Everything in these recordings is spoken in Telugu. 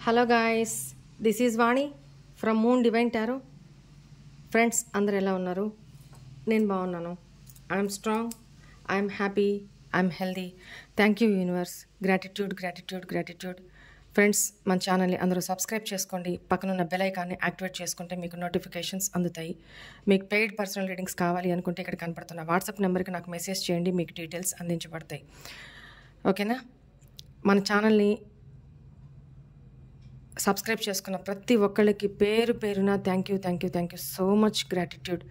Hello guys, this is Vani from moon divine tarot. Friends అందరు ఎలా ఉన్నారు? నేను బాగున్నాను. I'm strong, I'm happy, I'm healthy. Thank you universe. Gratitude gratitude gratitude. Friends, మన ఛానల్ని అందరూ సబ్స్క్రైబ్ చేసుకోండి. పక్కనున్న బెల్ ఐకాన్ని యాక్టివేట్ చేసుకుంటే మీకు నోటిఫికేషన్స్ అందుతాయి. మీకు పెయిడ్ పర్సనల్ రీడింగ్స్ కావాలి అనుకుంటే ఇక్కడ కనపడుతున్న వాట్సాప్ నెంబర్కి నాకు మెసేజ్ చేయండి, మీకు డీటెయిల్స్ అందించబడతాయి. ఓకేనా? మన ఛానల్ని సబ్స్క్రైబ్ చేసుకున్న ప్రతి ఒక్కళ్ళకి పేరు పేరున thank you so much gratitude.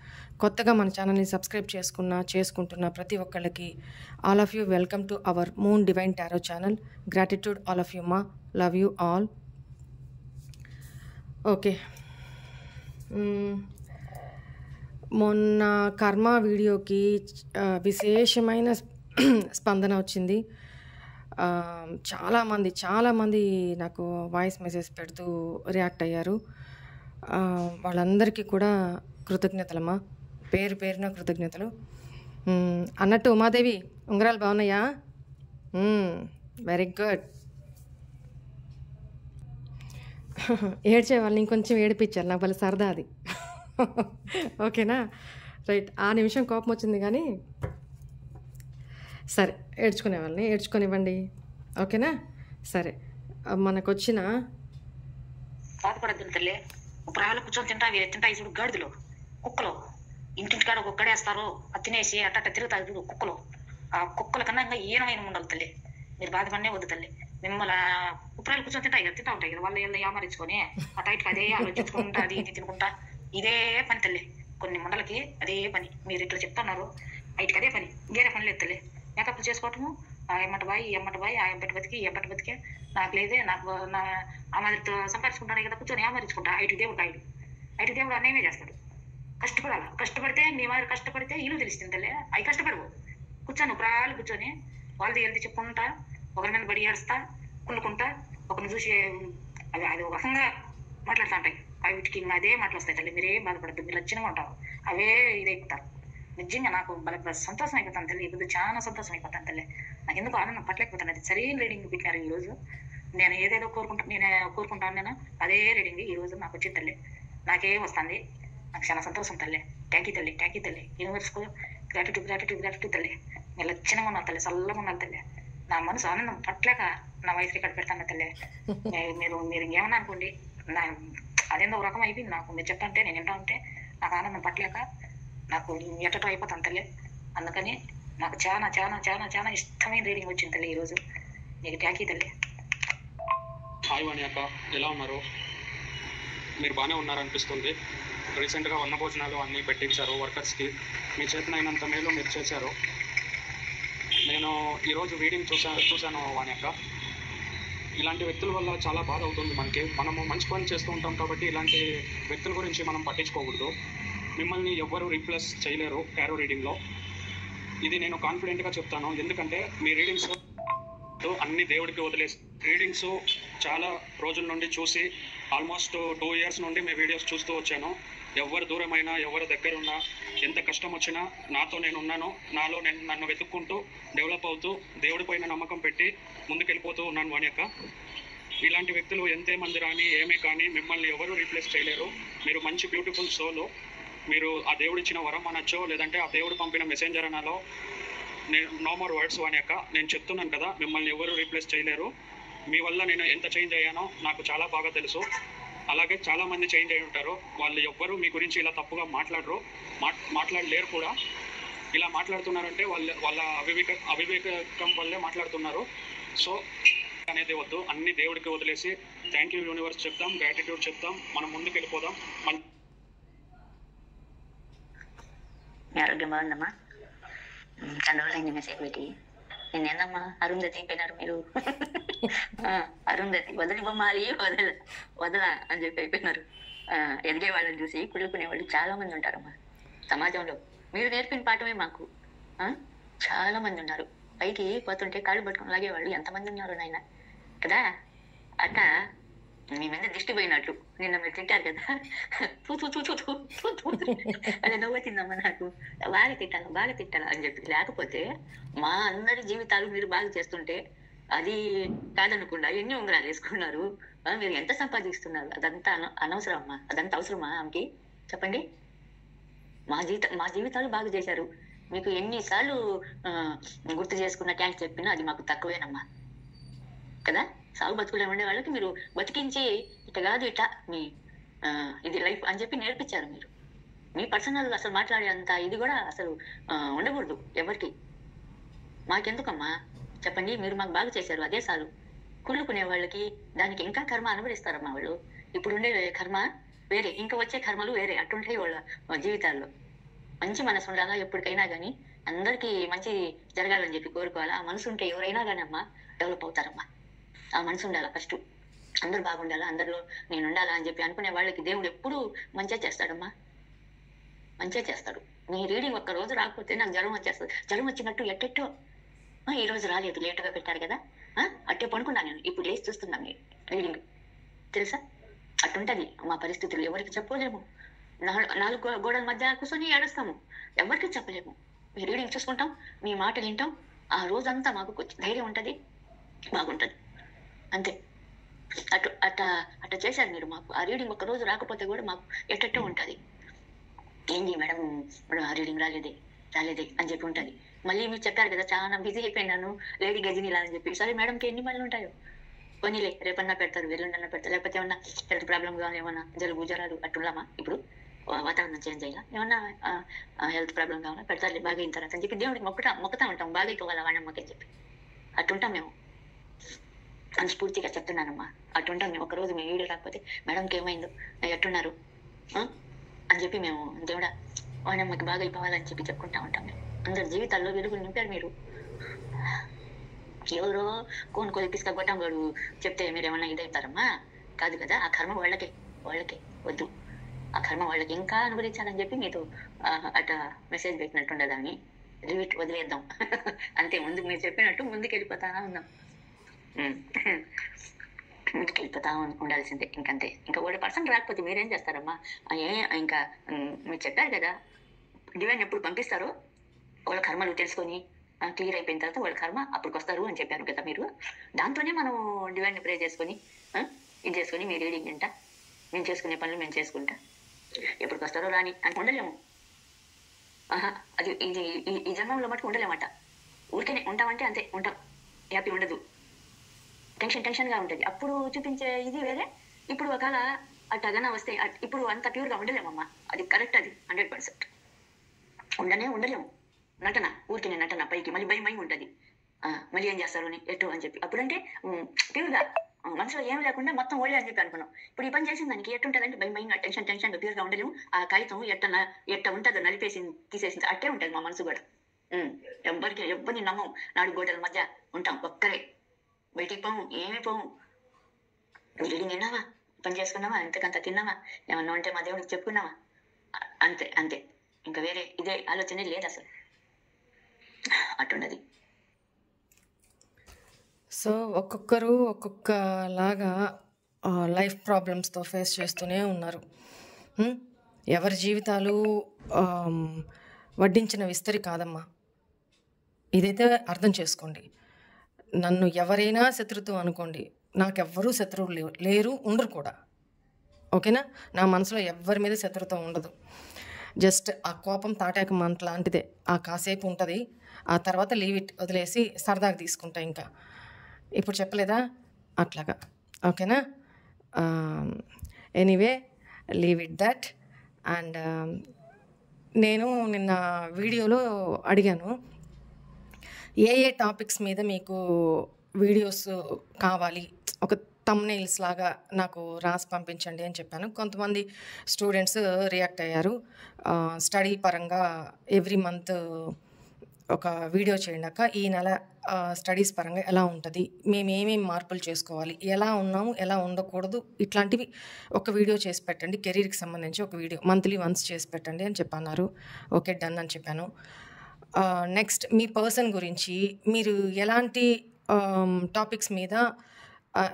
కొత్తగా మన ఛానల్ని సబ్స్క్రైబ్ చేసుకుంటున్న ప్రతి ఒక్కళ్ళకి all of you welcome to our moon divine tarot channel. Gratitude all of you మా. Love you all. ఓకే, మొన్న కర్మ వీడియోకి విశేషమైన స్పందన వచ్చింది. చాలామంది నాకు వాయిస్ మెసేజ్ పెడుతూ రియాక్ట్ అయ్యారు. వాళ్ళందరికీ కూడా కృతజ్ఞతలమ్మా, పేరు పేరున కృతజ్ఞతలు. అన్నట్టు ఉమాదేవి, ఉంగరాలు బాగున్నాయా? Very good. ఏడ్చే వాళ్ళని ఇంకొంచెం ఏడిపించారు, నాకు భలే సరదా అది. ఓకేనా? రైట్. ఆ నిమిషం కోపం వచ్చింది కానీ సరే, ఏడ్చుకునే వాళ్ళని ఏడ్చుకొనివ్వండి. ఓకేనా? సరే, మనకు వచ్చిన బాధపడద్దు తల్లి. ఇప్పుడు కూర్చొని తింటాయి చూడు గాడిదలు, కుక్కలు. ఇంటింటికాడ ఒక్కడేస్తారు, అది తినేసి అట్ట తిరుగుతాయి చూడు కుక్కలు. ఆ కుక్కల కన్నా ఇంకా ఈయనమైన ఉండాలి తల్లి. మీరు బాధపడినే వద్దు తల్లి. మిమ్మల్ని ఉప్పురాలు కూర్చొని తింటా ఉంటాయి కదా, వాళ్ళు ఏళ్ళు యామరించుకొని ఆ టైట్కి అదే ఆలోచించుకుంటా అది ఇది తినుకుంటా ఇదే పని తల్లి. కొన్ని మండలకి అదే పని. మీరు ఇట్లా చెప్తున్నారు, ఐటికి అదే పని, వేరే పని లేదు తల్లి. మేకప్లు చేసుకోవటము, ఆ ఎమ్మటి బాయి ఈ ఎమ్మటి బాయి, ఆ ఎంపటి బతికి ఈ ఎంపటి బతికే నాకు లేదే, నాకు నా ఆ మాదిరితో సంపాదించుకుంటాను కదా, కూర్చొని ఆమరించుకుంటా. ఐటి దేవుడు అన్నేమే చేస్తాడు. కష్టపడాలి. కష్టపడితే మీ వారు కష్టపడితే ఇల్లు తెలుస్తుంది తల్లి. అవి కష్టపడవు. కూర్చొని ప్రాలు కూర్చొని వాళ్ళది వెళ్తే చెప్పుకుంటా, ఒకరి మీద బడి ఏడుస్తా, కుళ్ళుకుంటా, ఒకరిని చూసి అది ఒక రకంగా మాట్లాడుతూ ఉంటాయి. వీటికి ఇంకా అదే మాటలు వస్తాయి తల్లి. మీరేం బాధపడద్దు, మీరు లక్షణంగా ఉంటారు. అవే ఇదైపోతారు. నిజంగా నాకు సంతోషం అయిపోతాను తల్లి. ఇప్పుడు చాలా సంతోషం అయిపోతాను తల్లి. నాకు ఎందుకు ఆనందం పట్టలేకపోతాను. అది సరైన రీడింగ్ పెట్టినారు ఈరోజు. నేను ఏదేదో కోరుకుంటాను నేను అదే రీడింగ్ ఈరోజు నాకు వచ్చింది తల్లి. నాకేం వస్తుంది, నాకు చాలా సంతోషం తల్లి. థ్యాంక్ యూ తల్లి. యూనివర్స్కు గ్రాటిట్యూడ్ తల్లి. నేను లక్షణంగా ఉన్నాను తల్లి, చల్లగా ఉన్నాను తల్లి. నా మనసు ఆనందం పట్టలేక నా వయసుకి ఇక్కడ పెడతాను తల్లి. మీరు ఇంకేమన్నా అనుకోండి, నా అదేందో ఒక రకం అయిపోయింది నాకు. మీరు చెప్తాంటే నేను వింటా ఉంటే నాకు ఆనందం పట్టలేక నాకు ఎట్టటో అయిపోతాను తల్లి. అందుకని నాకు చాలా ఇష్టమైన రీడింగ్ వచ్చింది తల్లి ఈరోజు. నీకు థ్యాంక్ యూ తల్లి. హాయ్ వాణి అక్క, ఎలా ఉన్నారు? మీరు బాగానే ఉన్నారనిపిస్తుంది. రీసెంట్గా వన్న భోజనాలు అన్నీ పెట్టించారు వర్కర్స్కి. మీ చేతనైనంత మేలు మీరు చేశారు. నేను ఈరోజు రీడింగ్ చూశాను వాణి అక్క. ఇలాంటి వ్యక్తుల వల్ల చాలా బాధ అవుతుంది మనకి. మనము మంచి పని చేస్తూ ఉంటాం కాబట్టి ఇలాంటి వ్యక్తుల గురించి మనం పట్టించుకోకూడదు. మిమ్మల్ని ఎవ్వరూ రీప్లేస్ చేయలేరు టారో రీడింగ్లో. ఇది నేను కాన్ఫిడెంట్గా చెప్తాను. ఎందుకంటే మీ రీడింగ్స్ అన్ని దేవుడికి వదిలేసి రీడింగ్స్ చాలా రోజుల నుండి చూసి ఆల్మోస్ట్ 2 years నుండి మీ వీడియోస్ చూస్తూ వచ్చాను. ఎవరు దూరమైనా, ఎవరి దగ్గర ఉన్నా, ఎంత కష్టం వచ్చినా నాతో నేను ఉన్నాను. నాలో నేను నన్ను వెతుక్కుంటూ డెవలప్ అవుతూ దేవుడి పైన నమ్మకం పెట్టి ముందుకెళ్ళిపోతూ ఉన్నాను వాణి అక్క. ఇలాంటి వ్యక్తులు ఎంతే మంది రాని ఏమే కానీ మిమ్మల్ని ఎవరు రీప్లేస్ చేయలేరు. మీరు మంచి బ్యూటిఫుల్ సోలో. మీరు ఆ దేవుడు ఇచ్చిన వరం అనొచ్చో, లేదంటే ఆ దేవుడు పంపిన మెసెంజర్ అనాలో, నేను నో మోర్ వర్డ్స్ వాణి అక్క. నేను చెప్తున్నాను కదా, మిమ్మల్ని ఎవరు రీప్లేస్ చేయలేరు. మీ వల్ల నేను ఎంత చేంజ్ అయ్యానో నాకు చాలా బాగా తెలుసు. అలాగే చాలామంది చేంజ్ అయి ఉంటారు. వాళ్ళు ఎవ్వరూ మీ గురించి ఇలా తప్పుగా మాట్లాడలేరు కూడా. ఇలా మాట్లాడుతున్నారంటే వాళ్ళ అవివేకం వల్లే మాట్లాడుతున్నారు. సో అనేది వద్దు, అన్ని దేవుడికి వదిలేసి థ్యాంక్ యూ యూనివర్స్ చెప్తాం, గ్రాటిట్యూడ్ చెప్తాం, మనం ముందుకు వెళ్ళిపోదాం. మీ ఆరోగ్యం బాగుందమ్మా? చంద్రబాబు మెసేజ్ పెట్టి నేనేందమ్మా అరుంధతి అయిపోయినారు మీరు. అరుంధతి వదిలి బొమ్మాలి వదల అని చెప్పి అయిపోయినారు. ఎదిగే వాళ్ళని చూసి కుళ్ళుకునే వాళ్ళు చాలా మంది ఉంటారమ్మా సమాజంలో. మీరు నేర్పిన పాఠమే మాకు. చాలా మంది ఉన్నారు. పైకి పోతుంటే కాళ్ళు పట్టుకుని లాగేవాళ్ళు ఎంతమంది ఉన్నారు నాయన కదా. అట్ట మీ మీద దిష్టి పోయినట్లు నిన్న మీరు తింటారు కదా, అది నవ్వు వచ్చిందమ్మా నాకు. బాగా తిట్టాలా అని చెప్పి. లేకపోతే మా అందరి జీవితాలు మీరు బాగా చేస్తుంటే అది కాదనకుండా ఎన్ని ఉంగరాలు వేసుకున్నారు, మీరు ఎంత సంపాదిస్తున్నారు? అదంతా అనవసరం అమ్మా. అదంతా అవసరమా ఆమెకి? చెప్పండి. మా జీవితాలు బాగా చేశారు. మీకు ఎన్నిసార్లు గుర్తు చేసుకున్న థ్యాంక్స్ చెప్పినా అది మాకు తక్కువేనమ్మా కదా. సాగు బతుకులు ఉండే వాళ్ళకి మీరు బతికించి ఇట కాదు ఇట మీ ఇది లైఫ్ అని చెప్పి నేర్పించారు. మీరు మీ పర్సనల్ అసలు మాట్లాడే అంత ఇది కూడా అసలు ఉండకూడదు ఎవరికి. మాకెందుకమ్మా చెప్పండి. మీరు మాకు బాగా చేశారు, అదే చాలు. కుళ్ళుకునే వాళ్ళకి దానికి ఇంకా కర్మ అనుభవిస్తారమ్మా వాళ్ళు. ఇప్పుడు ఉండే కర్మ వేరే, ఇంకా వచ్చే కర్మలు వేరే. అట్టుంటాయి వాళ్ళ జీవితాల్లో. మంచి మనసు ఉండాలా ఎప్పటికైనా కానీ. అందరికీ మంచి జరగాలని చెప్పి కోరుకోవాలా. ఆ మనసు ఉంటే ఎవరైనా కానీ అమ్మా డెవలప్ అవుతారమ్మా. ఆ మనసు ఉండాలా ఫస్ట్. అందరూ బాగుండాలా, అందరిలో నేను ఉండాలా అని చెప్పి అనుకునే వాళ్ళకి దేవుడు ఎప్పుడు మంచిగా చేస్తాడమ్మా. మంచిగా చేస్తాడు. నీ రీడింగ్ ఒక్క రోజు రాకపోతే నాకు జ్వరం వచ్చేస్తుంది. జ్వరం వచ్చినట్టు ఎట్టెట్టో ఈ రోజు రాలేదు, లేటుగా పెట్టారు కదా, అట్టే పనుకున్నాను నేను. ఇప్పుడు లేచి చూస్తున్నాను నేను రీడింగ్. తెలుసా, అట్టుంటది మా పరిస్థితులు. ఎవరికి చెప్పుకోలేము. నాలుగు గోడల మధ్య కూర్చొని ఏడుస్తాము, ఎవరికి చెప్పలేము. మీ రీడింగ్ చూసుకుంటాం, మీ మాటలు వింటాం. ఆ రోజంతా మాకు ధైర్యం ఉంటుంది, బాగుంటుంది. అంతే. అట్ట చేశారు మీరు మాకు. ఆ రీడింగ్ ఒక రోజు రాకపోతే కూడా మాకు ఎట్టెట్టో ఉంటుంది. ఏంటి మేడం ఆ రీడింగ్ రాలేదే అని చెప్పి ఉంటుంది. మళ్ళీ మీరు చెప్పారు కదా చాలా బిజీ అయిపోయినాను లేడీ గజినీలా అని చెప్పి. సరే మేడంకి ఎన్ని పనులు ఉంటాయో, పోనీలే రేపన్నా పెడతారు, వెల్లుండన్నా పెడతారు. లేకపోతే ఏమన్నా హెల్త్ ప్రాబ్లమ్ కానీ ఏమన్నా జలుబు జ్వరాలు అట్టున్నామా, ఇప్పుడు వాతావరణం చేంజ్ అయ్యా ఏమన్నా హెల్త్ ప్రాబ్లం కావాలా పెడతారు, బాగా అయిన తర్వాత అని చెప్పి దేవుడికి మొక్కుతా ఉంటాం. బాగా అయిపోవాలా వాడమ్మకి అని చెప్పి అట్టుంటాం మేము. మనస్ఫూర్తిగా చెప్తున్నానమ్మా, అట్టుంటాం మేము. ఒకరోజు మేము వీడియో రాకపోతే మేడంకి ఏమైందో, ఎట్టున్నారు అని చెప్పి మేము దేవుడా వాడమ్మకి బాగా అయిపోవాలని చెప్పి చెప్పుకుంటా ఉంటాం మేము. అందరి జీవితాల్లో వెలుగులు నింపారు మీరు. ఎవరో కోనుకోలు తీసుకొట్టం వాడు చెప్తే మీరు ఏమన్నా ఇదవుతారమ్మా? కాదు కదా. ఆ కర్మ వాళ్ళకే వద్దు. ఆ కర్మ వాళ్ళకి ఇంకా అనుభవించాలని చెప్పి మీతో అట్ట మెసేజ్ పెట్టినట్టుండదా అని వదిలేద్దాం. అంతే. ముందుకు మీరు చెప్పినట్టు ముందుకు వెళ్ళిపోతా ఉన్నాం. ముందుకు వెళ్ళిపోతా ఉండాల్సిందే. ఇంకంతే. ఇంకా 1% రాకపోతే మీరేం చేస్తారమ్మా? ఇంకా మీరు చెప్పారు కదా డివైన్ ఎప్పుడు పంపిస్తారో వాళ్ళ కర్మలు తెలుసుకొని క్లియర్ అయిపోయిన తర్వాత వాళ్ళ కర్మ అప్పటికి వస్తారు అని చెప్పారు కదా మీరు. దాంతోనే మనం డివైన్ ప్రే చేసుకొని ఇది చేసుకొని మీ రీడింగ్ అంట మేము చేసుకునే పనులు మేము చేసుకుంటా. ఎప్పటికి వస్తారో రాని అని ఉండలేము. అది ఇది ఈ జన్మంలో మటుకు ఉండలేమంట. ఊరికనే ఉంటామంటే అంతే ఉంటాం. హ్యాపీ ఉండదు, టెన్షన్గా ఉంటుంది. అప్పుడు చూపించే ఇది వేరే. ఇప్పుడు ఒకవేళ అట్టగన వస్తే ఇప్పుడు అంత ప్యూర్గా ఉండలేమమ్మా. అది కరెక్ట్. అది 100% ఉండలేము. నటన, ఊరికే నటన పైకి. మళ్ళీ భయం ఉంటుంది. మళ్ళీ ఏం చేస్తారు అని ఎటు అని చెప్పి. అప్పుడంటే ప్యూర్గా మనసులో ఏం లేకుండా మొత్తం ఓళ్ళే అని చెప్పి అనుకున్నాం. ఇప్పుడు ఈ పని చేసిన దానికి ఎట్టుంటుందంటే భయంగా టెన్షన్గా ప్యూర్గా ఉండలేము. ఆ కాగితం ఎట్ట ఉంటుందో నలిపేసి తీసేసింది అట్టే ఉంటుంది మా మనసు కూడా. ఎవరిని నమ్మం. 4 గోడల మధ్య ఉంటాం. ఒక్కరే బయటికి పోము, ఏమీ పోము. రీడింగ్ విన్నావా, పని చేసుకున్నావా, ఎంతకంత తిన్నావా, ఏమన్నా ఉంటే మా దేవుడికి చెప్పుకున్నావా, అంతే. ఇంకా వేరే ఇదే ఆలోచనే లేదు అసలు. అటుండది. సో ఒక్కొక్కరు ఒక్కొక్కలాగా లైఫ్ ప్రాబ్లమ్స్తో ఫేస్ చేస్తూనే ఉన్నారు. ఎవరి జీవితాలు వడ్డించిన విస్తరి కాదమ్మా. ఇదైతే అర్థం చేసుకోండి. నన్ను ఎవరైనా శత్రుత్వం అనుకోండి, నాకెవ్వరూ శత్రువులు లేరు, ఉండరు కూడా. ఓకేనా? నా మనసులో ఎవరి మీద శత్రుత్వం ఉండదు. జస్ట్ ఆ కోపం తాటాక మంట లాంటిదే. ఆ కాసేపు ఉంటుంది, ఆ తర్వాత లీవ్ ఇట్, వదిలేసి సరదాగా తీసుకుంటా. ఇంకా ఇప్పుడు చెప్పలేదా అట్లాగా. ఓకేనా? Anyway, leave it that. And నేను నిన్న వీడియోలో అడిగాను ఏ టాపిక్స్ మీద మీకు వీడియోస్ కావాలి, ఒక థంబ్నెయిల్స్ లాగా నాకు రాసి పంపించండి అని చెప్పాను. కొంతమంది స్టూడెంట్స్ రియాక్ట్ అయ్యారు. స్టడీ పరంగా ఎవ్రీ మంత్ ఒక వీడియో చేయండి అక్క, ఈ నెల స్టడీస్ పరంగా ఎలా ఉంటుంది, మేము ఏమేమి మార్పులు చేసుకోవాలి, ఎలా ఉన్నాము, ఎలా ఉండకూడదు, ఇట్లాంటివి ఒక వీడియో చేసి పెట్టండి. కెరీర్కి సంబంధించి ఒక వీడియో మంత్లీ వన్స్ చేసి పెట్టండి అని చెప్పన్నారు. ఓకే, డన్ అని చెప్పాను. నెక్స్ట్, మీ పర్సన్ గురించి మీరు ఎలాంటి టాపిక్స్ మీద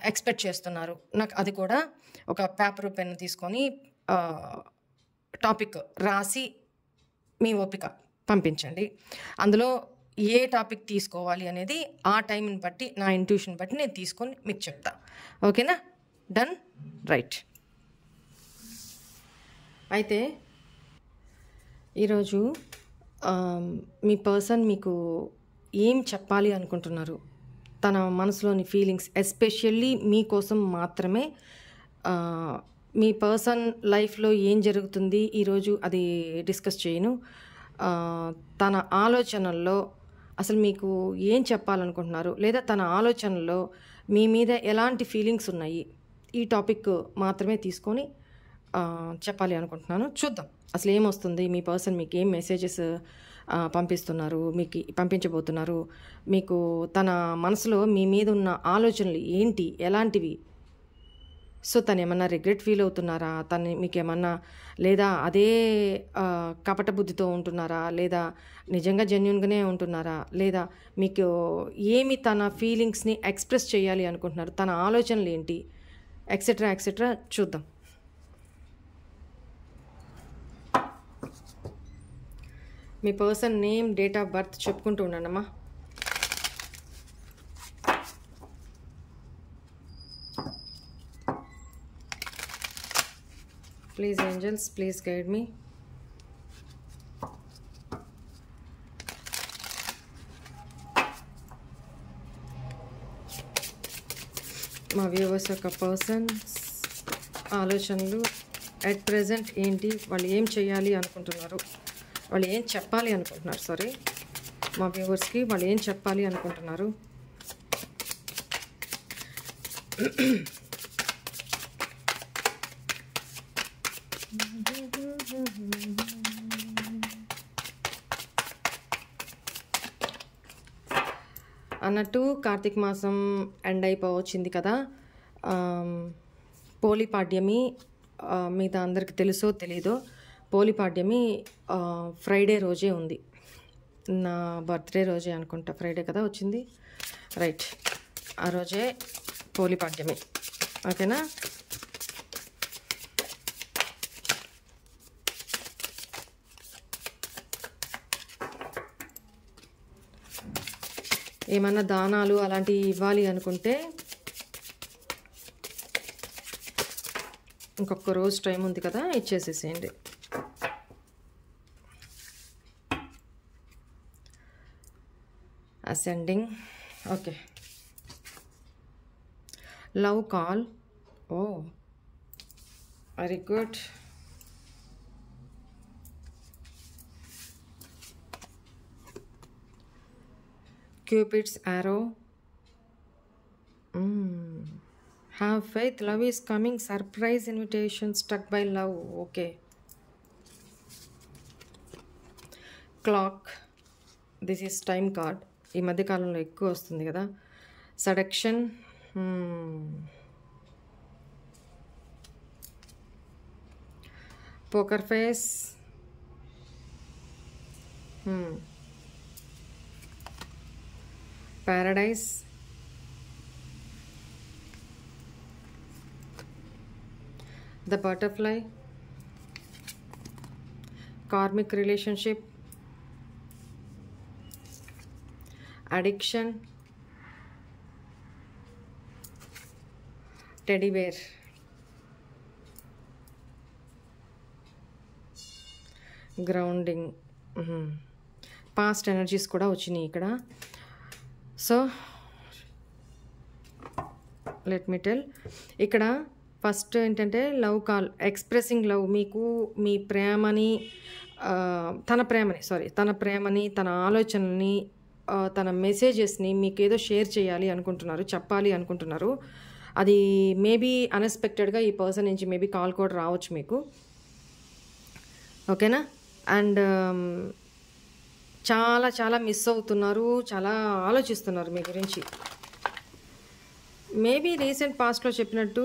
ఎక్స్పెక్ట్ చేస్తున్నారు, నాకు అది కూడా ఒక పేపర్ పెన్ తీసుకొని టాపిక్ రాసి మీ ఓపిక పంపించండి. అందులో ఏ టాపిక్ తీసుకోవాలి అనేది ఆ టైంని బట్టి, నా ఇంట్యూషన్ బట్టి నేను తీసుకొని మీకు చెప్తా. ఓకేనా? Done, right. అయితే ఈరోజు మీ పర్సన్ మీకు ఏం చెప్పాలి అనుకుంటున్నారు, తన మనసులోని ఫీలింగ్స్ ఎస్పెషల్లీ మీకోసం మాత్రమే. మీ పర్సన్ లైఫ్లో ఏం జరుగుతుంది ఈరోజు అది డిస్కస్ చేయను. తన ఆలోచనల్లో అసలు మీకు ఏం చెప్పాలనుకుంటున్నారు, లేదా తన ఆలోచనల్లో మీ మీద ఎలాంటి ఫీలింగ్స్ ఉన్నాయి, ఈ టాపిక్ మాత్రమే తీసుకొని చెప్పాలి అనుకుంటున్నాను. చూద్దాం అసలు ఏమొస్తుంది, మీ పర్సన్ మీకు ఏం మెసేజెస్ పంపిస్తున్నారు, మీకు పంపించబోతున్నారు, మీకు తన మనసులో మీ మీద ఉన్న ఆలోచనలు ఏంటి, ఎలాంటివి. సో తను ఏమన్నా రిగ్రెట్ ఫీల్ అవుతున్నారా, తను మీకు ఏమన్నా, లేదా అదే కపట బుద్ధితో ఉంటున్నారా, లేదా నిజంగా జెన్యున్గానే ఉంటున్నారా, లేదా మీకు ఏమి తన ఫీలింగ్స్ని ఎక్స్ప్రెస్ చేయాలి అనుకుంటున్నారు, తన ఆలోచనలు ఏంటి, ఎక్సెట్రా ఎక్సెట్రా చూద్దాం. మీ person name, date of birth చెప్పుకుంటూ ఉన్నానమ్మా. Please angels, please guide me. మా వ్యూవర్స్ యొక్క పర్సన్స్ ఆలోచనలు అట్ ప్రెజెంట్ ఏంటి, వాళ్ళు ఏం చేయాలి అనుకుంటున్నారు, వాళ్ళు ఏం చెప్పాలి అనుకుంటున్నారు, సారీ మా వ్యూవర్స్కి వాళ్ళు ఏం చెప్పాలి అనుకుంటున్నారు. అన్నట్టు కార్తీక మాసం ఎండ్ అయిపోవచ్చింది కదా. పోలిపాడ్యమి మిగతా అందరికి తెలుసో తెలీదో, పోలిపాడ్యమి ఫ్రైడే రోజే ఉంది. నా బర్త్డే రోజే అనుకుంటా, ఫ్రైడే కదా వచ్చింది, రైట్. ఆ రోజే పోలిపాడ్యమి, ఓకేనా. ఏమన్నా దానాలు అలాంటివి ఇవ్వాలి అనుకుంటే ఇంకొక రోజు టైం ఉంది కదా, ఇచ్చేసేసేయండి. Ascending, okay. Love call, oh very good. Cupid's arrow. Have faith, love is coming, surprise invitation, struck by love, okay. Clock, this is time card. ఈ మధ్య కాలంలో ఎక్కువ వస్తుంది కదా. Seduction, poker face, paradise, the butterfly, karmic relationship, addiction, teddy bear, grounding, past energies కూడా వచ్చినాయి ఇక్కడ. సో లెట్ మీ టెల్, ఇక్కడ ఫస్ట్ ఏంటంటే లవ్ కాల్, ఎక్స్ప్రెసింగ్ లవ్. మీకు మీ ప్రేమని, తన ప్రేమని, తన ఆలోచనల్ని, తన మెసేజెస్ని మీకు ఏదో షేర్ చేయాలి అనుకుంటున్నారు, చెప్పాలి అనుకుంటున్నారు. అది మేబీ అన్ఎక్స్పెక్టెడ్గా ఈ పర్సన్ నుంచి మేబీ కాల్ కూడా రావచ్చు మీకు, ఓకేనా. అండ్ చాలా చాలా మిస్ అవుతున్నారు, చాలా ఆలోచిస్తున్నారు మీ గురించి. మేబీ రీసెంట్ పాస్ట్లో చెప్పినట్టు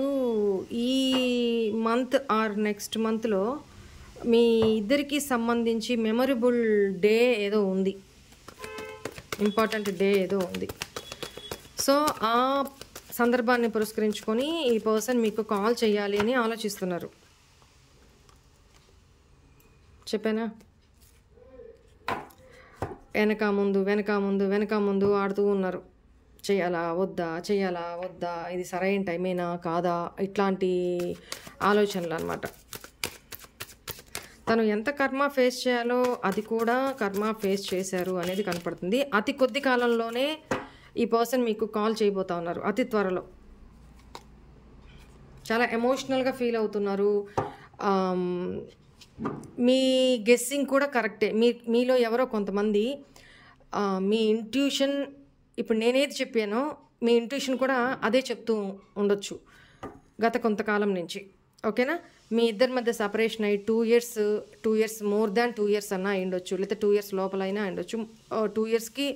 ఈ మంత్ ఆర్ నెక్స్ట్ మంత్లో మీ ఇద్దరికి సంబంధించి మెమొరబుల్ డే ఏదో ఉంది, ఇంపార్టెంట్ డే ఏదో ఉంది. సో ఆ సందర్భాన్ని పురస్కరించుకొని ఈ పర్సన్ మీకు కాల్ చేయాలి అని ఆలోచిస్తున్నారు. చెప్పానా, వెనక ముందు ఆడుతూ ఉన్నారు. చేయాలా వద్దా, చేయాలా వద్దా, ఇది సరైన టైమేనా కాదా, ఇట్లాంటి ఆలోచనలు అనమాట. తను ఎంత కర్మ ఫేస్ చేయాలో అది కూడా కర్మ ఫేస్ చేశారు అనేది కనపడుతుంది. అతి కొద్ది కాలంలోనే ఈ పర్సన్ మీకు కాల్ చేయబోతా ఉన్నారు, అతి త్వరలో. చాలా ఎమోషనల్గా ఫీల్ అవుతున్నారు. మీ గెస్సింగ్ కూడా కరెక్టే. మీలో ఎవరో కొంతమంది మీ ఇంట్యూషన్, ఇప్పుడు నేనేది చెప్పానో మీ ఇంట్యూషన్ కూడా అదే చెప్తూ ఉండొచ్చు గత కొంతకాలం నుంచి. ఓకేనా? మీ ఇద్దరి మధ్య సపరేషన్ అయ్యి 2 ఇయర్స్ మోర్ దాన్ 2 ఇయర్స్ అన్నా అయ్యుండొచ్చు, లేదా 2 ఇయర్స్ లోపల అయినా అయ్యుండొచ్చు. 2 ఇయర్స్కి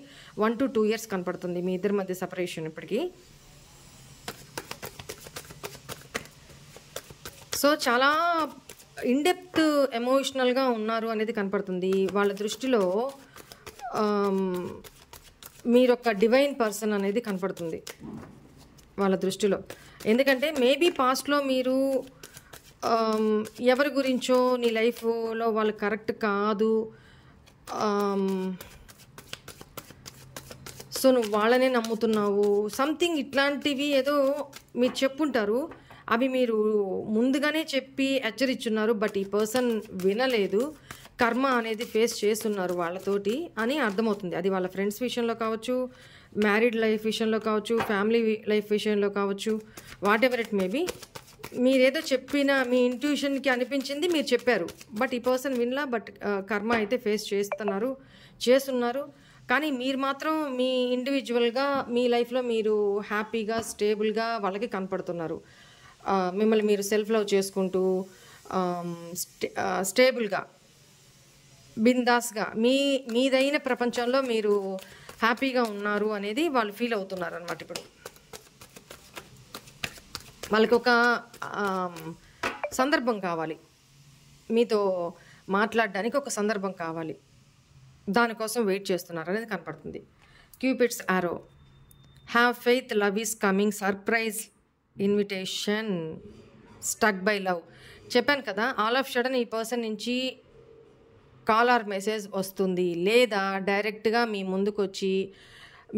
1 to 2 ఇయర్స్ కనపడుతుంది మీ ఇద్దరి మధ్య సపరేషన్ ఇప్పటికీ. సో చాలా ఇన్డెప్త్ ఎమోషనల్గా ఉన్నారు అనేది కనపడుతుంది. వాళ్ళ దృష్టిలో మీరొక డివైన్ పర్సన్ అనేది కనపడుతుంది వాళ్ళ దృష్టిలో. ఎందుకంటే మేబీ పాస్ట్లో మీరు ఎవరి గురించో నీ లైఫ్లో వాళ్ళు కరెక్ట్ కాదు, సో నువ్వు వాళ్ళనే నమ్ముతున్నావు, సంథింగ్ ఇట్లాంటివి ఏదో మీరు చెప్పుంటారు. అవి మీరు ముందుగానే చెప్పి హెచ్చరించున్నారు, బట్ ఈ పర్సన్ వినలేదు. కర్మ అనేది ఫేస్ చేస్తున్నారు వాళ్ళతోటి అని అర్థమవుతుంది. అది వాళ్ళ ఫ్రెండ్స్ విషయంలో కావచ్చు, మ్యారీడ్ లైఫ్ విషయంలో కావచ్చు, ఫ్యామిలీ లైఫ్ విషయంలో కావచ్చు, వాట్ ఎవర్ ఇట్ మేబీ. మీరేదో చెప్పిన మీ ఇంట్యూషన్కి అనిపించింది మీరు చెప్పారు, బట్ ఈ పర్సన్ వినలా. బట్ కర్మ అయితే ఫేస్ చేస్తున్నారు. కానీ మీరు మాత్రం మీ ఇండివిజువల్గా మీ లైఫ్లో మీరు హ్యాపీగా స్టేబుల్గా వాళ్ళకి కనపడుతున్నారు. మిమ్మల్ని మీరు సెల్ఫ్ లవ్ చేసుకుంటూ స్టేబుల్గా బిందాస్గా మీదైన ప్రపంచంలో మీరు హ్యాపీగా ఉన్నారు అనేది వాళ్ళు ఫీల్ అవుతున్నారు అన్నమాట. ఇప్పుడు వాళ్ళకి ఒక సందర్భం కావాలి, మీతో మాట్లాడడానికి ఒక సందర్భం కావాలి, దానికోసం వెయిట్ చేస్తున్నారు అనేది కనపడుతుంది. క్యూపిడ్స్ ఆరో, have faith, love is coming, surprise invitation, stuck by love. చెప్పాను కదా, ఆల్ ఆఫ్ సడన్ ఈ పర్సన్ నుంచి కాల్ ఆర్ మెసేజ్ వస్తుంది, లేదా డైరెక్ట్గా మీ ముందుకు వచ్చి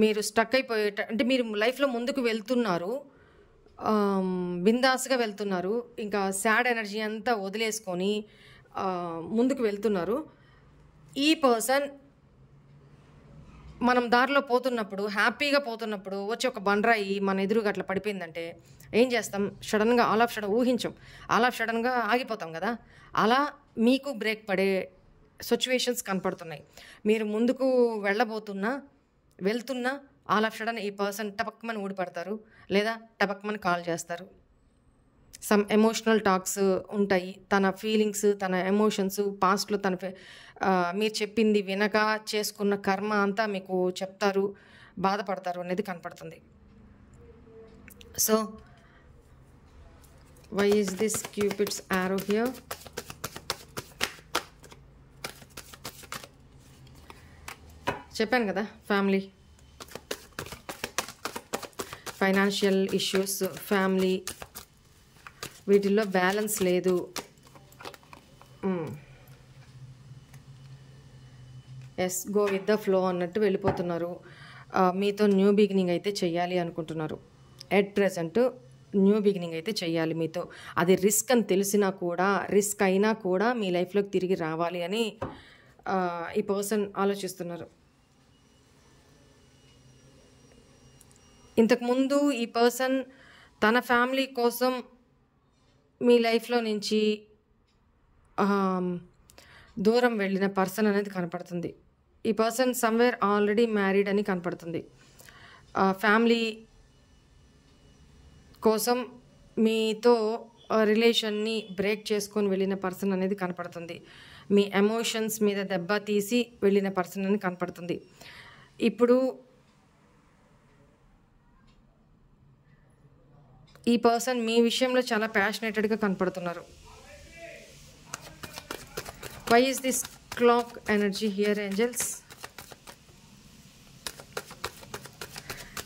మీరు స్టక్ అంటే మీరు లైఫ్లో ముందుకు వెళ్తున్నారు, బిందాస్గా వెళ్తున్నారు, ఇంకా సాడ్ ఎనర్జీ అంతా వదిలేసుకొని ముందుకు వెళ్తున్నారు. ఈ పర్సన్ మనం దారిలో పోతున్నప్పుడు, హ్యాపీగా పోతున్నప్పుడు వచ్చి ఒక బండరాయి మన ఎదురుగా అట్లా పడిపోయిందంటే ఏం చేస్తాం? సడన్గా ఆల్ ఆఫ్ సడన్ ఊహించాం, ఆల్ ఆఫ్ సడన్గా ఆగిపోతాం కదా. అలా మీకు బ్రేక్ పడే సిచ్యువేషన్స్ కనపడుతున్నాయి. మీరు ముందుకు వెళ్తున్నా ఆల్ ఆఫ్ సడన్ ఈ పర్సన్ టపక్మని ఊడిపడతారు, లేదా టపక్మని కాల్ చేస్తారు. సమ్ ఎమోషనల్ టాక్స్ ఉంటాయి. తన ఫీలింగ్స్, తన ఎమోషన్స్, పాస్ట్లో మీరు చెప్పింది వినక చేసుకున్న కర్మ అంతా మీకు చెప్తారు, బాధపడతారు అనేది కనపడుతుంది. So why is this Cupid's arrow here? చెప్పాను కదా, ఫ్యామిలీ, ఫైనాన్షియల్ ఇష్యూస్, ఫ్యామిలీ, వీటిల్లో బ్యాలెన్స్ లేదు. Yes, go with the flow అన్నట్టు వెళ్ళిపోతున్నారు. మీతో న్యూ బిగినింగ్ అయితే చెయ్యాలి అనుకుంటున్నారు. ఎట్ ప్రెజెంట్ న్యూ బిగినింగ్ అయితే చెయ్యాలి మీతో. అది రిస్క్ అని తెలిసినా కూడా, రిస్క్ అయినా కూడా మీ లైఫ్లోకి తిరిగి రావాలి అని ఈ పర్సన్ ఆలోచిస్తున్నారు. ఇంతకుముందు ఈ పర్సన్ తన ఫ్యామిలీ కోసం మీ లైఫ్లో నుంచి దూరం వెళ్ళిన పర్సన్ అనేది కనపడుతుంది. ఈ పర్సన్ సమ్వేర్ ఆల్రెడీ మ్యారీడ్ అని కనపడుతుంది. ఫ్యామిలీ కోసం మీతో రిలేషన్ని బ్రేక్ చేసుకొని వెళ్ళిన పర్సన్ అనేది కనపడుతుంది. మీ ఎమోషన్స్ మీద దెబ్బ తీసి వెళ్ళిన పర్సన్ అని కనపడుతుంది. ఇప్పుడు ఈ పర్సన్ మీ విషయంలో చాలా ప్యాషనేటెడ్గా కనపడుతున్నారు. Why is this clock energy here angels?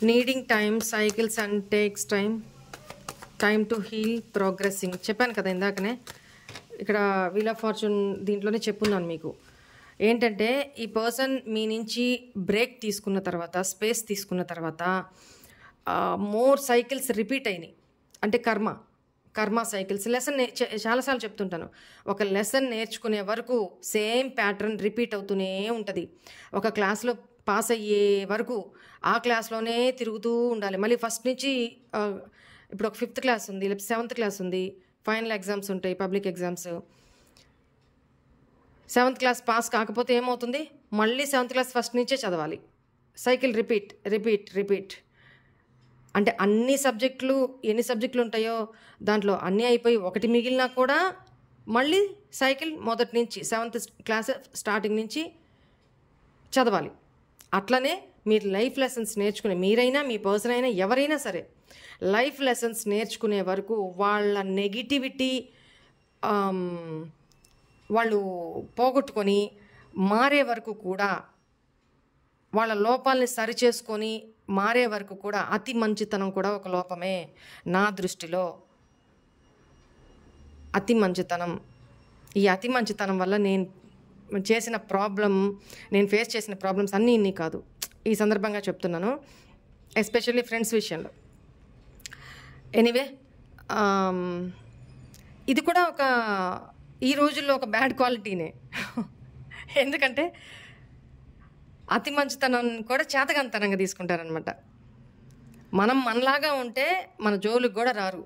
Needing time, cycles and takes time to heal, progressing. చెప్పాను కదా ఇందాకనే, ఇక్కడ వీల్ ఆఫ్ ఫార్చ్యూన్ దీంట్లోనే చెప్పున్నాను మీకు. ఏంటంటే ఈ పర్సన్ మీ నుంచి బ్రేక్ తీసుకున్న తర్వాత, స్పేస్ తీసుకున్న తర్వాత మోర్ సైకిల్స్ రిపీట్ అయినాయి. అంటే కర్మ సైకిల్స్. లెసన్ చాలాసార్లు చెప్తుంటాను, ఒక లెసన్ నేర్చుకునే వరకు సేమ్ ప్యాటర్న్ రిపీట్ అవుతూనే ఉంటుంది. ఒక క్లాస్లో పాస్ అయ్యే వరకు ఆ క్లాస్లోనే తిరుగుతూ ఉండాలి. మళ్ళీ ఫస్ట్ నుంచి ఇప్పుడు ఒక 5th క్లాస్ ఉంది, లేకపోతే 7th క్లాస్ ఉంది, ఫైనల్ ఎగ్జామ్స్ ఉంటాయి, public exams. 7th class pass కాకపోతే ఏమవుతుంది, మళ్ళీ 7th క్లాస్ ఫస్ట్ నుంచే చదవాలి. Cycle repeat. అంటే అన్ని సబ్జెక్టులు, ఎన్ని సబ్జెక్టులు ఉంటాయో దాంట్లో అన్నీ అయిపోయి ఒకటి మిగిలినా కూడా మళ్ళీ సైకిల్ మొదటి నుంచి 7th క్లాస్ స్టార్టింగ్ నుంచి చదవాలి. అట్లనే మీరు లైఫ్ లెసన్స్ నేర్చుకునే, మీరైనా మీ పర్సన్ అయినా ఎవరైనా సరే, లైఫ్ లెసన్స్ నేర్చుకునే వరకు వాళ్ళ నెగిటివిటీ వాళ్ళు పోగొట్టుకొని మారే వరకు కూడా, వాళ్ళ లోపాలని సరిచేసుకొని మారే వరకు కూడా అతి మంచితనం కూడా ఒక లోపమే నా దృష్టిలో. అతి మంచితనం, ఈ అతి మంచితనం వల్ల నేను ఫేస్ చేసిన ప్రాబ్లమ్స్ అన్నీ ఇన్ని కాదు, ఈ సందర్భంగా చెప్తున్నాను, ఎస్పెషల్లీ ఫ్రెండ్స్ విషయంలో. ఎనీవే, ఇది కూడా ఈ రోజుల్లో ఒక బ్యాడ్ క్వాలిటీనే. ఎందుకంటే అతి మంచితనం కూడా చేతకంతనంగా తీసుకుంటారనమాట. మనం మనలాగా ఉంటే మన జోలికి కూడా రారు.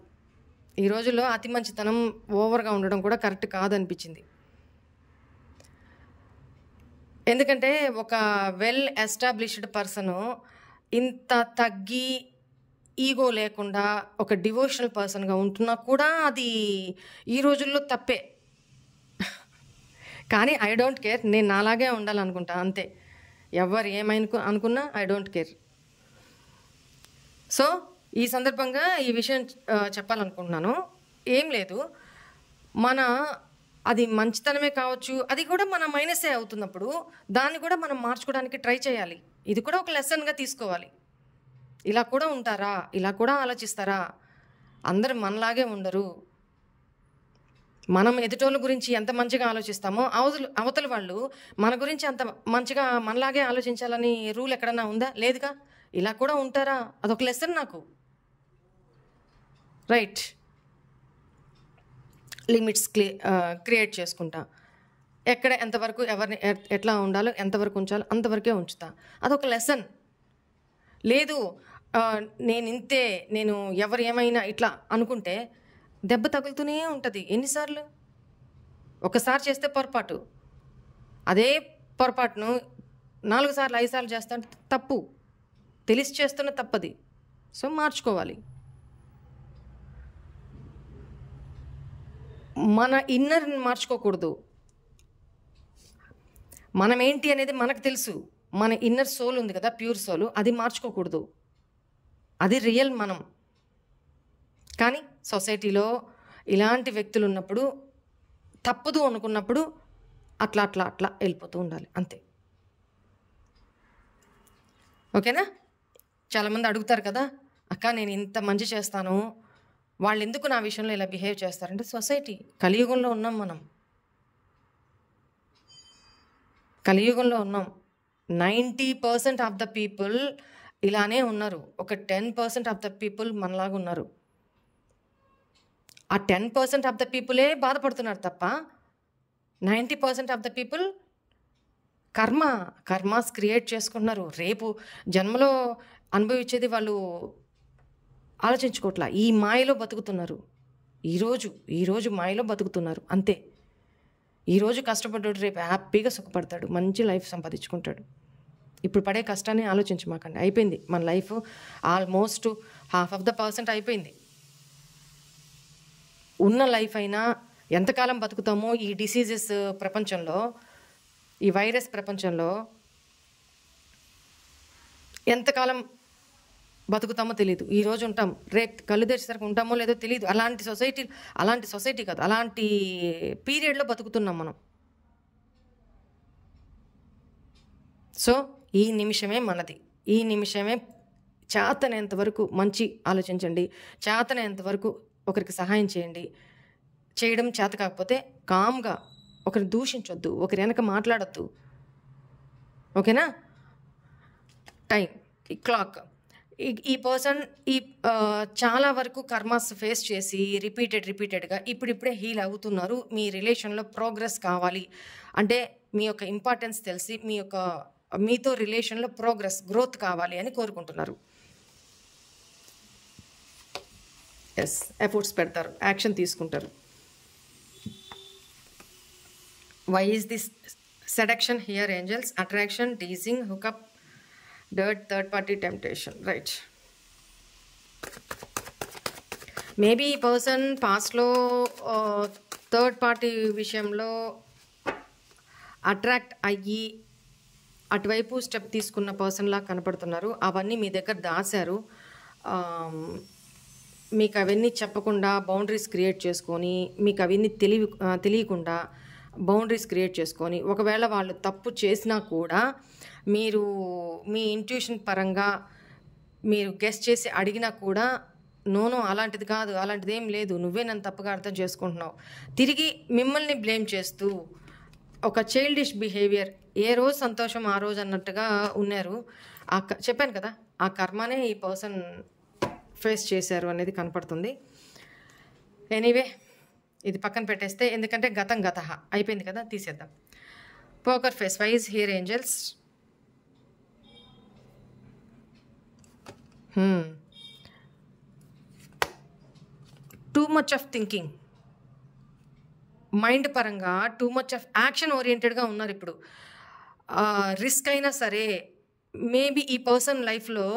ఈ రోజుల్లో అతి మంచితనం ఓవర్గా ఉండడం కూడా కరెక్ట్ కాదనిపించింది. ఎందుకంటే ఒక వెల్ ఎస్టాబ్లిష్డ్ పర్సను ఇంత తగ్గి ఈగో లేకుండా ఒక డివోషనల్ పర్సన్గా ఉంటున్నా కూడా అది ఈ రోజుల్లో తప్పే. కానీ ఐ డోంట్ కేర్, నేను నాలాగే ఉండాలనుకుంటా అంతే. ఎవరు అనుకున్నా ఐ డోంట్ కేర్. సో ఈ సందర్భంగా ఈ విషయం చెప్పాలనుకుంటున్నాను. ఏం లేదు, అది మంచితనమే కావచ్చు, అది కూడా మన మైనసే అవుతున్నప్పుడు దాన్ని కూడా మనం మార్చుకోవడానికి ట్రై చేయాలి. ఇది కూడా ఒక లెసన్గా తీసుకోవాలి. ఇలా కూడా ఉంటారా, ఇలా కూడా ఆలోచిస్తారా, అందరూ మనలాగే ఉండరు. మనం ఎదుటోళ్ళ గురించి ఎంత మంచిగా ఆలోచిస్తామో అవతల వాళ్ళు మన గురించి అంత మంచిగా మనలాగే ఆలోచించాలని రూల్ ఎక్కడన్నా ఉందా? లేదుగా. ఇలా కూడా ఉంటారా, అదొక లెసన్ నాకు. రైట్, లిమిట్స్ క్రియేట్ చేసుకుంటా. ఎక్కడ ఎంతవరకు ఎవరిని ఎట్లా ఉండాలో, ఎంతవరకు ఉంచాలో అంతవరకే ఉంచుతా. అదొక లెసన్. లేదు నేను ఇంతే, నేను ఎవరు ఏమైనా ఇట్లా అనుకుంటే దెబ్బ తగులుతూనే ఉంటుంది. ఎన్నిసార్లు? ఒకసారి చేస్తే పొరపాటు, అదే పొరపాటును 4 సార్లు 5 సార్లు చేస్తా అంటే తప్పు. తెలిసి చేస్తున్న తప్పది. సో మార్చుకోవాలి. మన ఇన్నర్ని మార్చుకోకూడదు. మనం ఏంటి అనేది మనకు తెలుసు. మన ఇన్నర్ సోల్ ఉంది కదా, ప్యూర్ సోల్, అది మార్చుకోకూడదు. అది రియల్ మనం. కానీ సొసైటీలో ఇలాంటి వ్యక్తులు ఉన్నప్పుడు, తప్పదు అనుకున్నప్పుడు అట్లా వెళ్ళిపోతూ ఉండాలి అంతే. ఓకేనా? చాలామంది అడుగుతారు కదా, అక్క నేను ఇంత మంచి చేస్తాను, వాళ్ళు ఎందుకు నా విషయంలో ఇలా బిహేవ్ చేస్తారంటే, సొసైటీ, కలియుగంలో ఉన్నాం మనం. కలియుగంలో ఉన్నాం. 90% ఆఫ్ ద పీపుల్ ఇలానే ఉన్నారు. ఒక 10% ఆఫ్ ద పీపుల్ మనలాగా ఉన్నారు. ఆ 10% ఆఫ్ ద పీపులే బాధపడుతున్నారు తప్ప 90% of the people karmas create చేసుకుంటున్నారు. రేపు జన్మలో అనుభవించేది వాళ్ళు ఆలోచించుకోవట్లా. ఈ మాయలో బతుకుతున్నారు. ఈరోజు మాయలో బతుకుతున్నారు అంతే. ఈరోజు కష్టపడ్డాడు, రేపు హ్యాపీగా సుఖపడతాడు, మంచి లైఫ్ సంపాదించుకుంటాడు. ఇప్పుడు పడే కష్టాన్ని ఆలోచించమాకండి. అయిపోయింది మన లైఫ్. ఆల్మోస్ట్ 50% అయిపోయింది. ఉన్న లైఫ్ అయినా ఎంతకాలం బతుకుతామో ఈ డిసీజెస్ ప్రపంచంలో, ఈ వైరస్ ప్రపంచంలో ఎంతకాలం బతుకుతామో తెలియదు. ఈరోజు ఉంటాం, రేపు కళ్ళు తెరిచేసరికి ఉంటామో లేదో తెలియదు. అలాంటి సొసైటీ కాదు, అలాంటి పీరియడ్లో బతుకుతున్నాం మనం. సో ఈ నిమిషమే మనది. ఈ నిమిషమే చేతనేంత వరకు మంచి ఆలోచించండి. చేతనేంత వరకు ఒకరికి సహాయం చేయండి. చేయడం చేత కాకపోతే కామ్గా, ఒకరిని దూషించొద్దు, ఒకరి వెనక మాట్లాడొద్దు. ఓకేనా? టైం, క్లాక్ ఈ పర్సన్ చాలా వరకు కర్మాస్ ఫేస్ చేసి రిపీటెడ్గా ఇప్పుడిప్పుడే హీల్ అవుతున్నారు. మీ రిలేషన్లో ప్రోగ్రెస్ కావాలి అంటే మీ యొక్క ఇంపార్టెన్స్ తెలిసి మీతో రిలేషన్లో గ్రోత్ కావాలి అని కోరుకుంటున్నారు. ఎస్, ఎఫర్ట్స్ పెడతారు, యాక్షన్ తీసుకుంటారు. Why is this seduction here angels? Attraction, teasing, hookup, dirt, third party temptation. Right. Maybe ఈ పర్సన్ పాస్ట్లో థర్డ్ పార్టీ విషయంలో అట్రాక్ట్ అయ్యి అటువైపు స్టెప్ తీసుకున్న పర్సన్లా కనపడుతున్నారు. అవన్నీ మీ దగ్గర దాచారు. మీకు అవన్నీ చెప్పకుండా బౌండరీస్ క్రియేట్ చేసుకొని, మీకు అవన్నీ తెలియకుండా బౌండరీస్ క్రియేట్ చేసుకొని, ఒకవేళ వాళ్ళు తప్పు చేసినా కూడా మీరు మీ ఇంట్యూషన్ పరంగా మీరు గెస్ చేసి అడిగినా కూడా నో అలాంటిది కాదు, అలాంటిది ఏం లేదు, నువ్వే నన్ను తప్పుగా అర్థం చేసుకుంటున్నావు, తిరిగి మిమ్మల్ని బ్లేమ్ చేస్తూ ఒక చైల్డిష్ బిహేవియర్, ఏ రోజు సంతోషం ఆ రోజు అన్నట్టుగా ఉన్నారు. చెప్పాను కదా, ఆ కర్మనే ఈ పర్సన్ ఫేస్ చేశారు అనేది కనపడుతుంది. ఎనీవే, ఇది పక్కన పెట్టేస్తే, ఎందుకంటే గతం అయిపోయింది కదా, తీసేద్దాం. Poker face. Why is here angels? Too much of thinking, mind పరంగా టూ మచ్ ఆఫ్ యాక్షన్ ఓరియంటెడ్గా ఉన్నారు ఇప్పుడు. రిస్క్ అయినా సరే, మేబీ ఈ పర్సన్ లైఫ్లో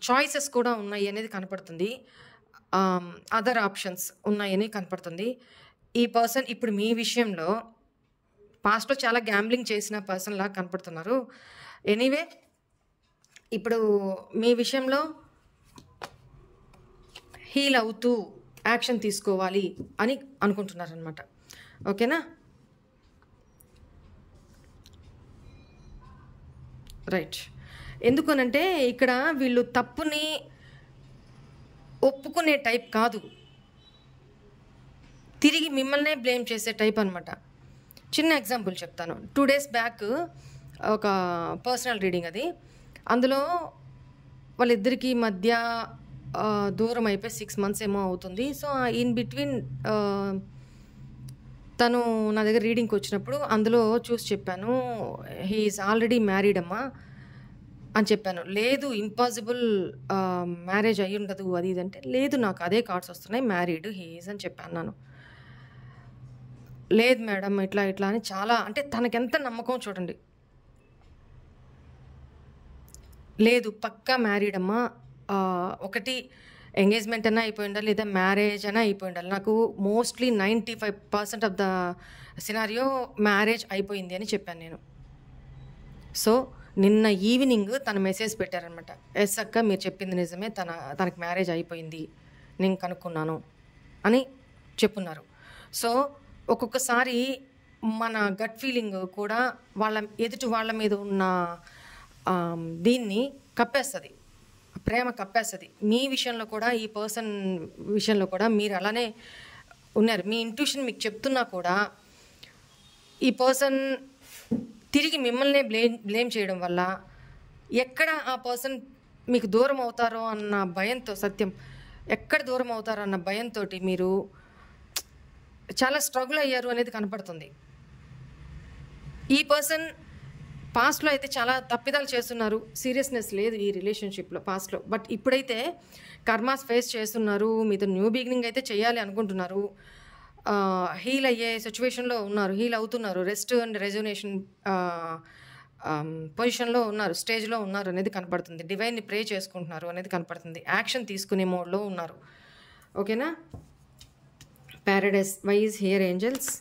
చాయిసెస్ కూడా ఉన్నాయి అనేది కనపడుతుంది. అదర్ ఆప్షన్స్ ఉన్నాయని కనపడుతుంది. ఈ పర్సన్ ఇప్పుడు మీ విషయంలో పాస్ట్లో చాలా గ్యాంబ్లింగ్ చేసిన పర్సన్ లాగా కనపడుతున్నారు. ఎనీవే, ఇప్పుడు మీ విషయంలో హీల్ అవుతూ యాక్షన్ తీసుకోవాలి అని అనుకుంటున్నారనమాట. ఓకేనా? రైట్. ఎందుకనంటే ఇక్కడ వీళ్ళు తప్పుని ఒప్పుకునే టైప్ కాదు, తిరిగి మిమ్మల్నే బ్లేమ్ చేసే టైప్ అనమాట. చిన్న ఎగ్జాంపుల్ చెప్తాను. 2 days బ్యాక్ ఒక పర్సనల్ రీడింగ్ అది. అందులో వాళ్ళిద్దరికీ మధ్య దూరం అయిపోయి 6 months ఏమో అవుతుంది. సో ఇన్ బిట్వీన్ తను నా దగ్గర రీడింగ్కి వచ్చినప్పుడు అందులో చూసి చెప్పాను, హీ ఈజ్ ఆల్రెడీ మ్యారీడ్ అమ్మా అని చెప్పాను. లేదు, ఇంపాసిబుల్, మ్యారేజ్ అయ్యి ఉండదు అది ఇది అంటే, లేదు నాకు అదే కార్డ్స్ వస్తున్నాయి, మ్యారీడ్ హీ ఈజ్ అని చెప్పాను. నేను లేదు మేడం ఇట్లా అని చాలా, అంటే తనకెంత నమ్మకం చూడండి. లేదు పక్కా మ్యారీడ్ అమ్మా, ఒకటి ఎంగేజ్మెంట్ అయినా అయిపోయి ఉండాలి, లేదా మ్యారేజ్ అయినా అయిపోయి ఉండాలి. నాకు mostly 95% of the scenario marriage అయిపోయింది అని చెప్పాను నేను. సో నిన్న ఈవినింగ్ తన మెసేజ్ పెట్టారనమాట, ఎస్ అక్క మీరు చెప్పింది నిజమే, తనకి మ్యారేజ్ అయిపోయింది, నేను కనుక్కున్నాను అని చెప్పున్నారు. సో ఒక్కొక్కసారి మన గట్ ఫీలింగ్ కూడా ఎదుటి వాళ్ళ మీద ఉన్న దీన్ని కప్పేస్తుంది, ప్రేమ కప్పేస్తుంది. మీ విషయంలో కూడా, ఈ పర్సన్ విషయంలో కూడా మీరు అలానే ఉన్నారు. మీ ఇంట్యూషన్ మీకు చెప్తున్నా కూడా ఈ పర్సన్ తిరిగి మిమ్మల్ని బ్లేమ్ చేయడం వల్ల ఎక్కడ ఆ పర్సన్ మీకు దూరం అవుతారో అన్న భయంతో, సత్యం ఎక్కడ దూరం అవుతారో అన్న భయంతో మీరు చాలా స్ట్రగుల్ అయ్యారు అనేది కనపడుతుంది. ఈ పర్సన్ పాస్ట్లో అయితే చాలా తప్పిదాలు చేస్తున్నారు, సీరియస్నెస్ లేదు ఈ రిలేషన్షిప్లో పాస్ట్లో. బట్ ఇప్పుడైతే కర్మాస్ ఫేస్ చేస్తున్నారు, మీతో న్యూ బిగినింగ్ అయితే చేయాలి అనుకుంటున్నారు, హీల్ అయ్యే సిచ్యువేషన్లో ఉన్నారు, హీల్ అవుతున్నారు, రెస్ట్ అండ్ రెజోనేషన్ పొజిషన్లో ఉన్నారు, స్టేజ్లో ఉన్నారు అనేది కనపడుతుంది. డివైన్ని ప్రే చేసుకుంటున్నారు అనేది కనపడుతుంది. యాక్షన్ తీసుకునే మోడ్లో ఉన్నారు. ఓకేనా? Paradise. Why is here angels?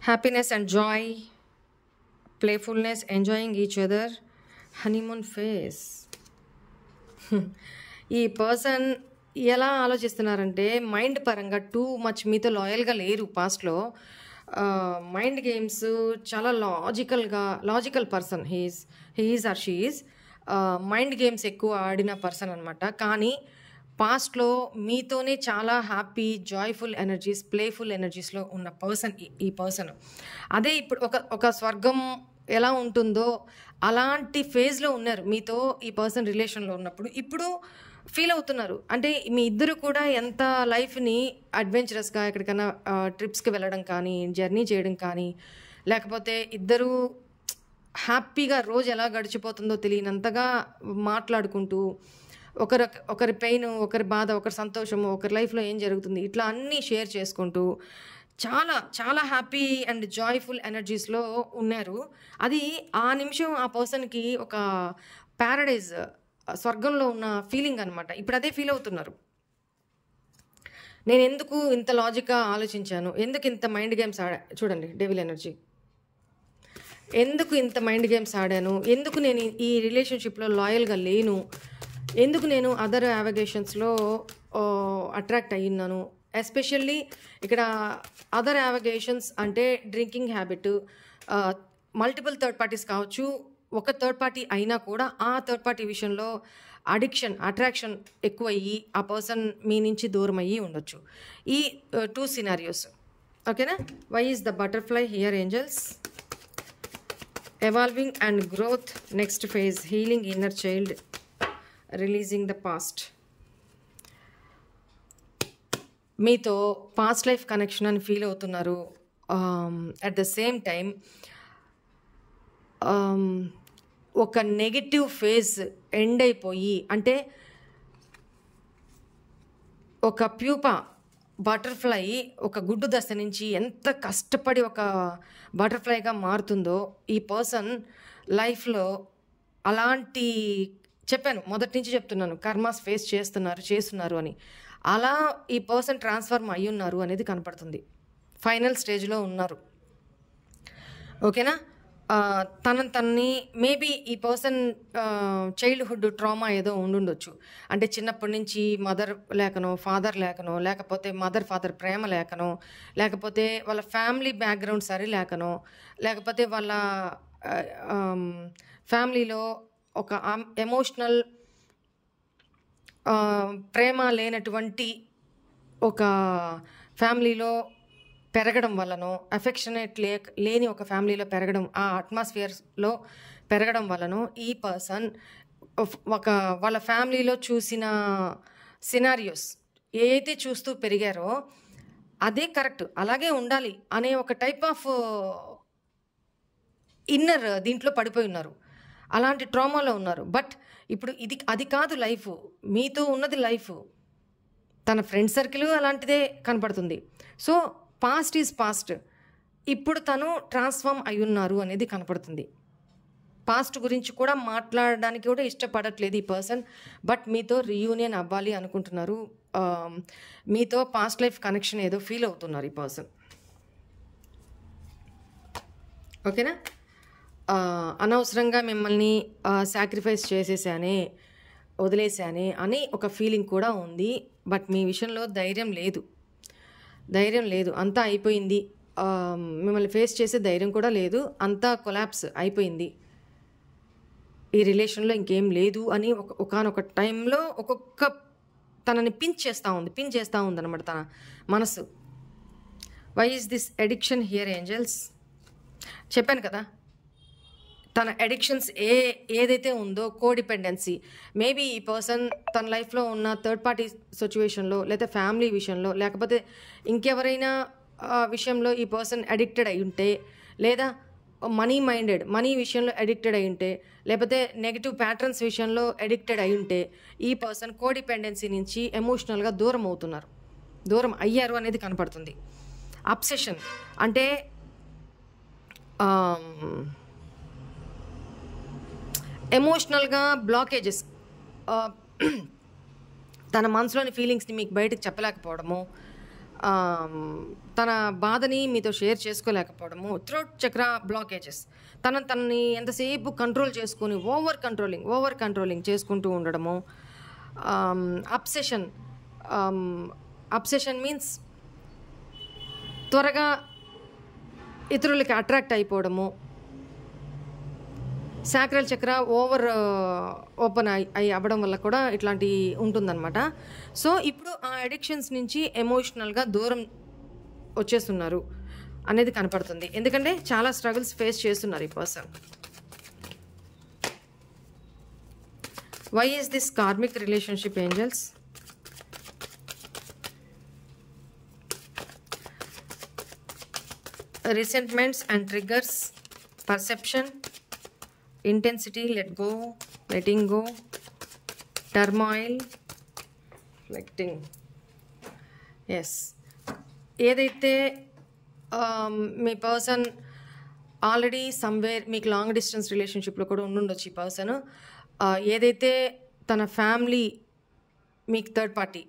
Happiness and joy, playfulness, enjoying each other, honeymoon phase. ఈ పర్సన్ ఎలా ఆలోచిస్తున్నారంటే మైండ్ పరంగా టూ మచ్ మీతో లాయల్గా లేరు. పాస్ట్లో మైండ్ గేమ్స్ చాలా logical person he is or she is. Mind games ఎక్కువ ఆడిన పర్సన్ అనమాట. కానీ పాస్ట్లో మీతోనే చాలా హ్యాపీ, జాయ్ఫుల్ ఎనర్జీస్, ప్లేఫుల్ ఎనర్జీస్లో ఉన్న పర్సన్ ఈ పర్సన్. అదే ఇప్పుడు ఒక స్వర్గం ఎలా ఉంటుందో అలాంటి ఫేజ్లో ఉన్నారు మీతో ఈ పర్సన్ రిలేషన్లో ఉన్నప్పుడు. ఇప్పుడు ఫీల్ అవుతున్నారు అంటే మీ ఇద్దరు కూడా ఎంత లైఫ్ని అడ్వెంచరస్గా ఎక్కడికైనా ట్రిప్స్కి వెళ్ళడం కానీ, జర్నీ చేయడం కానీ, లేకపోతే ఇద్దరు హ్యాపీగా రోజు ఎలా గడిచిపోతుందో తెలియనంతగా మాట్లాడుకుంటూ ఒకరి పెయిన్, ఒకరి బాధ, ఒకరి సంతోషము, ఒకరి లైఫ్లో ఏం జరుగుతుంది ఇట్లా అన్నీ షేర్ చేసుకుంటూ చాలా చాలా హ్యాపీ అండ్ జాయ్ఫుల్ ఎనర్జీస్లో ఉన్నారు. అది ఆ నిమిషం ఆ పర్సన్కి ఒక ప్యారడైజ్, స్వర్గంలో ఉన్న ఫీలింగ్ అనమాట. ఇప్పుడు అదే ఫీల్ అవుతున్నారు. నేను ఎందుకు ఇంత లాజిక్గా ఆలోచించాను, ఎందుకు ఇంత మైండ్ గేమ్స్ చూడండి డెవిల్ ఎనర్జీ, ఎందుకు ఇంత మైండ్ గేమ్స్ ఆడాను, ఎందుకు నేను ఈ రిలేషన్షిప్లో లాయల్గా లేను, ఎందుకు నేను అదర్ యావగేషన్స్లో అట్రాక్ట్ అయ్యిన్నాను. ఎస్పెషల్లీ ఇక్కడ అదర్ యావగేషన్స్ అంటే drinking habit, multiple third parties కావచ్చు, ఒక థర్డ్ పార్టీ అయినా కూడా ఆ థర్డ్ పార్టీ విషయంలో అడిక్షన్, అట్రాక్షన్ ఎక్కువయ్యి ఆ పర్సన్ మీ నుంచి దూరం అయ్యి ఉండొచ్చు. ఈ 2 సినారియోస్. ఓకేనా. Why is the butterfly here angels? Evolving and growth, next phase healing inner child, releasing the past. మీతో పాస్ట్ లైఫ్ కనెక్షన్ అని ఫీల్ అవుతున్నారు. అట్ ద సేమ్ టైం ఒక నెగటివ్ ఫేజ్ ఎండ్ అయిపోయి, అంటే ఒక ప్యూపా బటర్ఫ్లై ఒక గుడ్డు దశ నుంచి ఎంత కష్టపడి ఒక బటర్ఫ్లైగా మారుతుందో ఈ పర్సన్ లైఫ్లో అలాంటి, చెప్పాను మొదటి నుంచి చెప్తున్నాను, కర్మాస్ ఫేస్ చేస్తున్నారు అని. అలా ఈ పర్సన్ ట్రాన్స్ఫార్మ్ అయ్యి ఉన్నారు అనేది కనపడుతుంది. ఫైనల్ స్టేజ్లో ఉన్నారు. ఓకేనా. తనని మేబీ ఈ పర్సన్ చైల్డ్హుడ్ ట్రామా ఏదో ఉండుండొచ్చు. అంటే చిన్నప్పటి నుంచి మదర్ లేకనో, ఫాదర్ లేకనో, లేకపోతే మదర్ ఫాదర్ ప్రేమ లేకనో, లేకపోతే వాళ్ళ ఫ్యామిలీ బ్యాక్గ్రౌండ్ సరి లేకనో, లేకపోతే వాళ్ళ ఫ్యామిలీలో ఒక ఎమోషనల్ ప్రేమ లేనటువంటి ఒక ఫ్యామిలీలో పెరగడం వల్లనో, అఫెక్షనేట్ లేని ఒక ఫ్యామిలీలో పెరగడం, ఆ అట్మాస్ఫియర్లో పెరగడం వల్లనో ఈ పర్సన్ వాళ్ళ ఫ్యామిలీలో చూసిన సినారియోస్ ఏదైతే చూస్తూ పెరిగారో అదే కరెక్ట్, అలాగే ఉండాలి అనే ఒక టైప్ ఆఫ్ ఇన్నర్ దీంట్లో పడిపోయి ఉన్నారు. అలాంటి ట్రామాలో ఉన్నారు. బట్ ఇప్పుడు అది కాదు లైఫ్, మీతో ఉన్నది లైఫ్. తన ఫ్రెండ్ సర్కిల్ అలాంటిదే కనపడుతుంది. So past is past. ఇప్పుడు తను ట్రాన్స్ఫార్మ్ అయి ఉన్నారు అనేది కనపడుతుంది. పాస్ట్ గురించి కూడా మాట్లాడడానికి కూడా ఇష్టపడట్లేదు ఈ పర్సన్. బట్ మీతో రీయూనియన్ అవ్వాలి అనుకుంటున్నారు. మీతో పాస్ట్ లైఫ్ కనెక్షన్ ఏదో ఫీల్ అవుతున్నారు ఈ పర్సన్. ఓకేనా. అనవసరంగా మిమ్మల్ని సాక్రిఫైస్ చేసేసానే, వదిలేసానే అని ఒక ఫీలింగ్ కూడా ఉంది. బట్ మీ విషయంలో ధైర్యం లేదు, అంతా అయిపోయింది. మిమ్మల్ని ఫేస్ చేసే ధైర్యం కూడా లేదు, అంతా కొలాప్స్ అయిపోయింది, ఈ రిలేషన్లో ఇంకేం లేదు అని ఒకానొక టైంలో ఒక్కొక్క తనని పిన్ చేస్తూ ఉంది అనమాట తన మనసు. Why is this addiction here angels? చెప్పాను కదా, తన ఎడిక్షన్స్ ఏదైతే ఉందో కోడిపెండెన్సీ. మేబీ ఈ పర్సన్ తన లైఫ్లో ఉన్న థర్డ్ పార్టీ సిచ్యువేషన్లో, లేదా ఫ్యామిలీ విషయంలో, లేకపోతే ఇంకెవరైనా విషయంలో ఈ పర్సన్ అడిక్టెడ్ అయి ఉంటే, లేదా మనీ విషయంలో అడిక్టెడ్ అయి ఉంటే, లేకపోతే నెగిటివ్ ప్యాటర్న్స్ విషయంలో అడిక్టెడ్ అయి ఉంటే ఈ పర్సన్ కోడిపెండెన్సీ నుంచి ఎమోషనల్గా దూరం అయ్యారు అనేది కనపడుతుంది. అబ్సెషన్ అంటే ఎమోషనల్గా బ్లాకేజెస్, తన మనసులోని ఫీలింగ్స్ని మీకు బయటకు చెప్పలేకపోవడము, తన బాధని మీతో షేర్ చేసుకోలేకపోవడము, థ్రోట్ చక్ర బ్లాకేజెస్, తనని ఎంతసేపు కంట్రోల్ చేసుకొని ఓవర్ కంట్రోలింగ్ చేసుకుంటూ ఉండడము. అబ్సెషన్ మీన్స్ త్వరగా ఇతరులకి అట్రాక్ట్ అయిపోవడము, సాక్రల్ చక్ర ఓవర్ ఓపెన్ అయి అవ్వడం వల్ల కూడా ఇట్లాంటి ఉంటుందన్నమాట. సో ఇప్పుడు ఆ అడిక్షన్స్ నుంచి ఎమోషనల్గా దూరం వచ్చేస్తున్నారు అనేది కనపడుతుంది. ఎందుకంటే చాలా స్ట్రగుల్స్ ఫేస్ చేస్తున్నారు ఈ person. Why is this karmic relationship angels? Resentments and triggers, perception, intensity, letting go, turmoil, reflecting. Yes. ఏదైతే మీ పర్సన్ ఆల్రెడీ సమ్వేర్ మీకు లాంగ్ డిస్టెన్స్ రిలేషన్షిప్లో కూడా ఉండుండొచ్చు ఈ పర్సన్. ఏదైతే తన ఫ్యామిలీ మీకు థర్డ్ పార్టీ,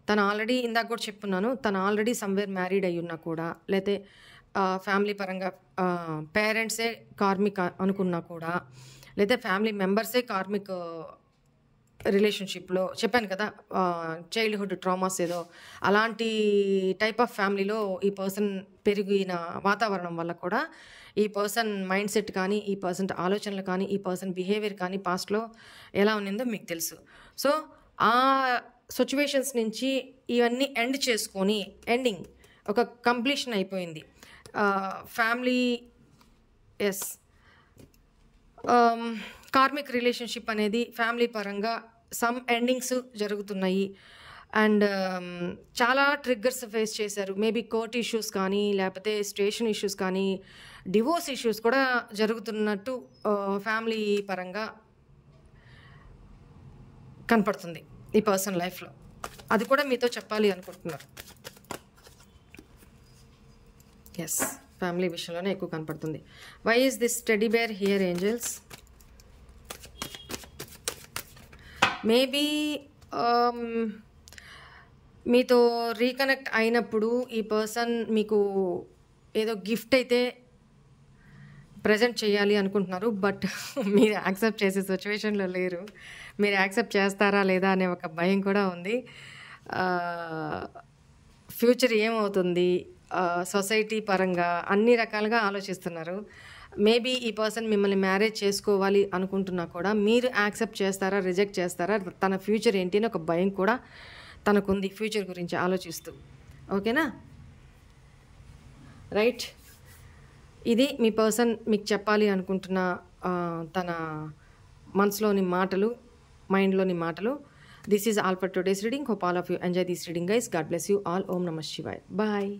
తను ఆల్రెడీ ఇందాక కూడా చెప్పున్నాను, తను ఆల్రెడీ సమ్వేర్ మ్యారీడ్ అయ్యి ఉన్నా కూడా, లేకపోతే ఫ్యామిలీ పరంగా పేరెంట్సే కార్మిక్ అనుకున్నా కూడా, లేదా ఫ్యామిలీ మెంబర్సే కార్మిక్ రిలేషన్షిప్లో చెప్పాను కదా, చైల్డ్హుడ్ ట్రామాస్ ఏదో అలాంటి టైప్ ఆఫ్ ఫ్యామిలీలో ఈ పర్సన్ పెరిగిన వాతావరణం వల్ల కూడా ఈ పర్సన్ మైండ్ సెట్ కానీ, ఈ పర్సన్ ఆలోచనలు కానీ, ఈ పర్సన్ బిహేవియర్ కానీ పాస్ట్లో ఎలా ఉన్నిందో మీకు తెలుసు. సో ఆ సిచ్యువేషన్స్ నుంచి ఇవన్నీ ఎండ్ చేసుకొని ఎండింగ్ ఒక కంప్లీషన్ అయిపోయింది. ఫ్యామిలీ ఎస్ కార్మిక్ రిలేషన్షిప్ అనేది ఫ్యామిలీ పరంగా సమ్ ఎండింగ్స్ జరుగుతున్నాయి. అండ్ చాలా ట్రిగ్గర్స్ ఫేస్ చేశారు. మేబీ కోర్ట్ ఇష్యూస్ కానీ, లేకపోతే స్టేషన్ ఇష్యూస్ కానీ, డివోర్స్ ఇష్యూస్ కూడా జరుగుతున్నట్టు ఫ్యామిలీ పరంగా కనపడుతుంది ఈ పర్సన్ లైఫ్లో. అది కూడా మీతో చెప్పాలి అనుకుంటున్నారు. ఎస్, ఫ్యామిలీ విషయంలోనే ఎక్కువ కనపడుతుంది. Why is this teddy bear here angels? Maybe మీతో రీకనెక్ట్ అయినప్పుడు ఈ పర్సన్ మీకు ఏదో గిఫ్ట్ అయితే ప్రజెంట్ చేయాలి అనుకుంటున్నారు, బట్ మీరు యాక్సెప్ట్ చేసే సిచ్యువేషన్లో లేరు. మీరు యాక్సెప్ట్ చేస్తారా లేదా అనే ఒక భయం కూడా ఉంది. ఫ్యూచర్ ఏమవుతుంది, సొసైటీ పరంగా అన్ని రకాలుగా ఆలోచిస్తున్నారు. మేబీ ఈ పర్సన్ మిమ్మల్ని మ్యారేజ్ చేసుకోవాలి అనుకుంటున్నా కూడా మీరు యాక్సెప్ట్ చేస్తారా, రిజెక్ట్ చేస్తారా, తన ఫ్యూచర్ ఏంటి అని ఒక భయం కూడా తనకుంది, ఫ్యూచర్ గురించి ఆలోచిస్తూ. ఓకేనా? రైట్, ఇది మీ పర్సన్ మీకు చెప్పాలి అనుకుంటున్న తన మనసులోని మాటలు, మైండ్లోని మాటలు. This is all for today's reading. Hope all of you enjoy this reading, guys. God bless you all. Om Namah Shivaya. Bye.